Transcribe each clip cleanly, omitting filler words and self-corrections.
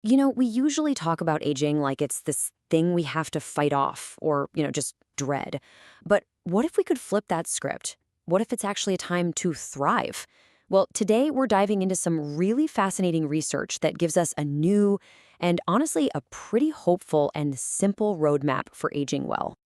We usually talk about aging like it's this thing we have to fight off or, just dread. But what if we could flip that script? What if it's actually a time to thrive? Well, today we're diving into some really fascinating research that gives us a new and honestly a pretty hopeful and simple roadmap for aging well.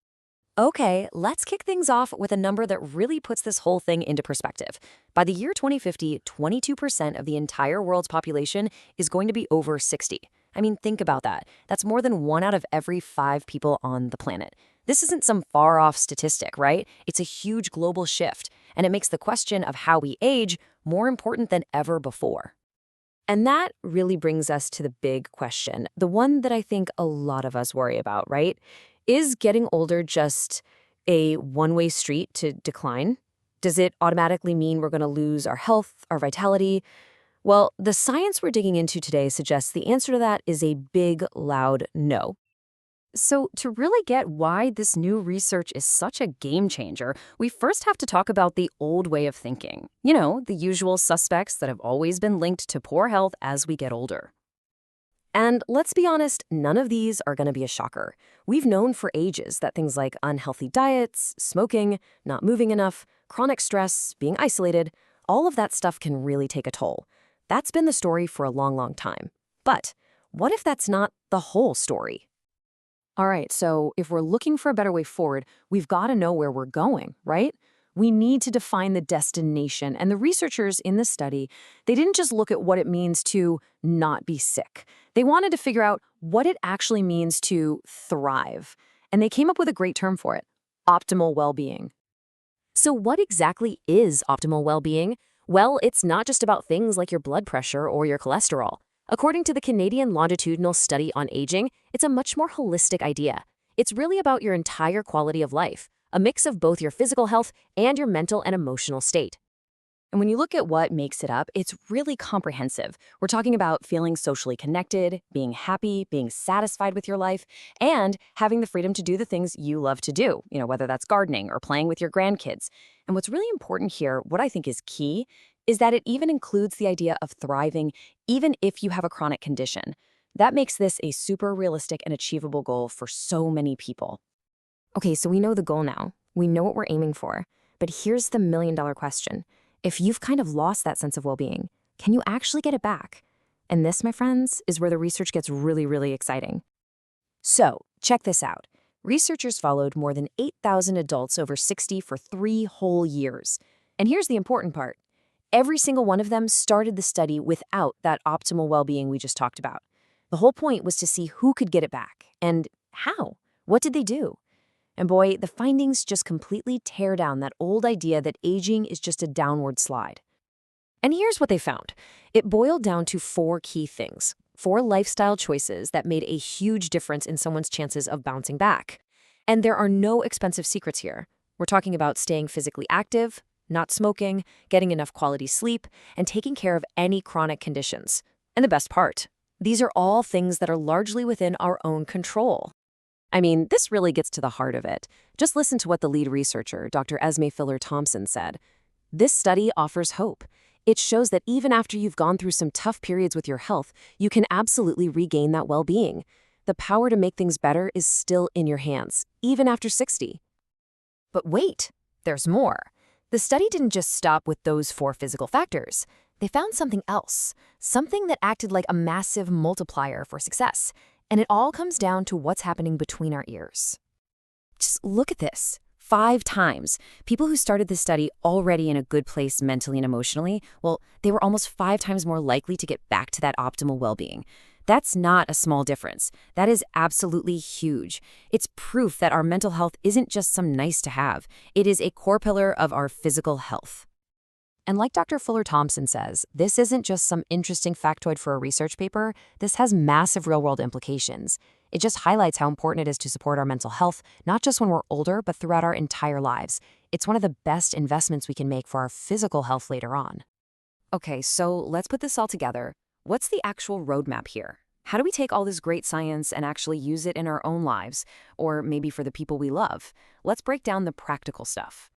Okay, let's kick things off with a number that really puts this whole thing into perspective. By the year 2050, 22% of the entire world's population is going to be over 60. I mean, think about that. That's more than 1 out of every 5 people on the planet. This isn't some far off statistic, right? It's a huge global shift, and it makes the question of how we age more important than ever before. And that really brings us to the big question, the one that I think a lot of us worry about, right? Is getting older just a one-way street to decline? Does it automatically mean we're going to lose our health, our vitality? Well, the science we're digging into today suggests the answer to that is a big, loud no. So, to really get why this new research is such a game changer, we first have to talk about the old way of thinking. The usual suspects that have always been linked to poor health as we get older. And let's be honest, none of these are going to be a shocker. We've known for ages that things like unhealthy diets, smoking, not moving enough, chronic stress, being isolated, all of that stuff can really take a toll. That's been the story for a long, long time. But what if that's not the whole story? All right, so if we're looking for a better way forward, we've got to know where we're going, right? We need to define the destination. And the researchers in this study, they didn't just look at what it means to not be sick. They wanted to figure out what it actually means to thrive. And they came up with a great term for it, optimal well-being. So what exactly is optimal well-being? Well, it's not just about things like your blood pressure or your cholesterol. According to the Canadian Longitudinal Study on Aging, it's a much more holistic idea. It's really about your entire quality of life, a mix of both your physical health and your mental and emotional state. And when you look at what makes it up, it's really comprehensive. We're talking about feeling socially connected, being happy, being satisfied with your life, and having the freedom to do the things you love to do, whether that's gardening or playing with your grandkids. And what's really important here, what I think is key, is that it even includes the idea of thriving even if you have a chronic condition. That makes this a super realistic and achievable goal for so many people. Okay, so we know the goal now. We know what we're aiming for. But here's the million-dollar question. If you've kind of lost that sense of well-being, can you actually get it back? And this, my friends, is where the research gets really, really exciting. So, check this out. Researchers followed more than 8,000 adults over 60 for 3 whole years. And here's the important part. Every single one of them started the study without that optimal well-being we just talked about. The whole point was to see who could get it back and how. What did they do? And boy, the findings just completely tear down that old idea that aging is just a downward slide. And here's what they found. It boiled down to 4 key things, 4 lifestyle choices that made a huge difference in someone's chances of bouncing back. And there are no expensive secrets here. We're talking about staying physically active, not smoking, getting enough quality sleep, and taking care of any chronic conditions. And the best part, these are all things that are largely within our own control. I mean, this really gets to the heart of it. Just listen to what the lead researcher, Dr. Esme Filler-Thompson, said. This study offers hope. It shows that even after you've gone through some tough periods with your health, you can absolutely regain that well-being. The power to make things better is still in your hands, even after 60. But wait, there's more. The study didn't just stop with those 4 physical factors. They found something else, something that acted like a massive multiplier for success. And it all comes down to what's happening between our ears. Just look at this. 5 times. People who started this study already in a good place mentally and emotionally, well, they were almost 5 times more likely to get back to that optimal well-being. That's not a small difference. That is absolutely huge. It's proof that our mental health isn't just some nice to have. It is a core pillar of our physical health. And like Dr. Fuller-Thompson says, this isn't just some interesting factoid for a research paper. This has massive real-world implications. It just highlights how important it is to support our mental health, not just when we're older, but throughout our entire lives. It's one of the best investments we can make for our physical health later on. Okay, so let's put this all together. What's the actual roadmap here? How do we take all this great science and actually use it in our own lives, or maybe for the people we love? Let's break down the practical stuff.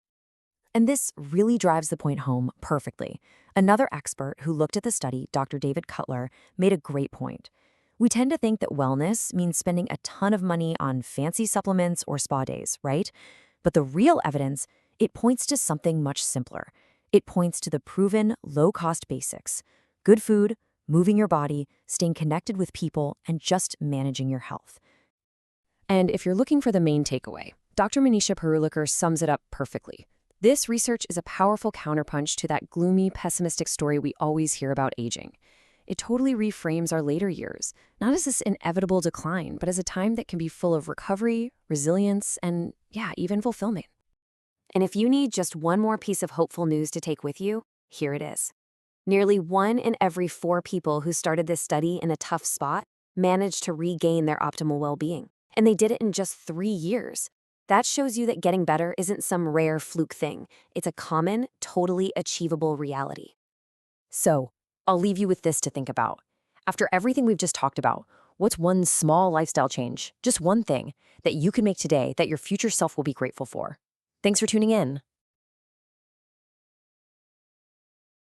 And this really drives the point home perfectly. Another expert who looked at the study, Dr. David Cutler, made a great point. We tend to think that wellness means spending a ton of money on fancy supplements or spa days, right? But the real evidence, it points to something much simpler. It points to the proven low-cost basics: good food, moving your body, staying connected with people, and just managing your health. And if you're looking for the main takeaway, Dr. Manisha Parulekar sums it up perfectly. This research is a powerful counterpunch to that gloomy, pessimistic story we always hear about aging. It totally reframes our later years, not as this inevitable decline, but as a time that can be full of recovery, resilience, and, yeah, even fulfillment. And if you need just one more piece of hopeful news to take with you, here it is. Nearly 1 in every 4 people who started this study in a tough spot managed to regain their optimal well-being. And they did it in just 3 years. That shows you that getting better isn't some rare fluke thing. It's a common, totally achievable reality. So, I'll leave you with this to think about. After everything we've just talked about, what's one small lifestyle change, just one thing, that you can make today that your future self will be grateful for? Thanks for tuning in.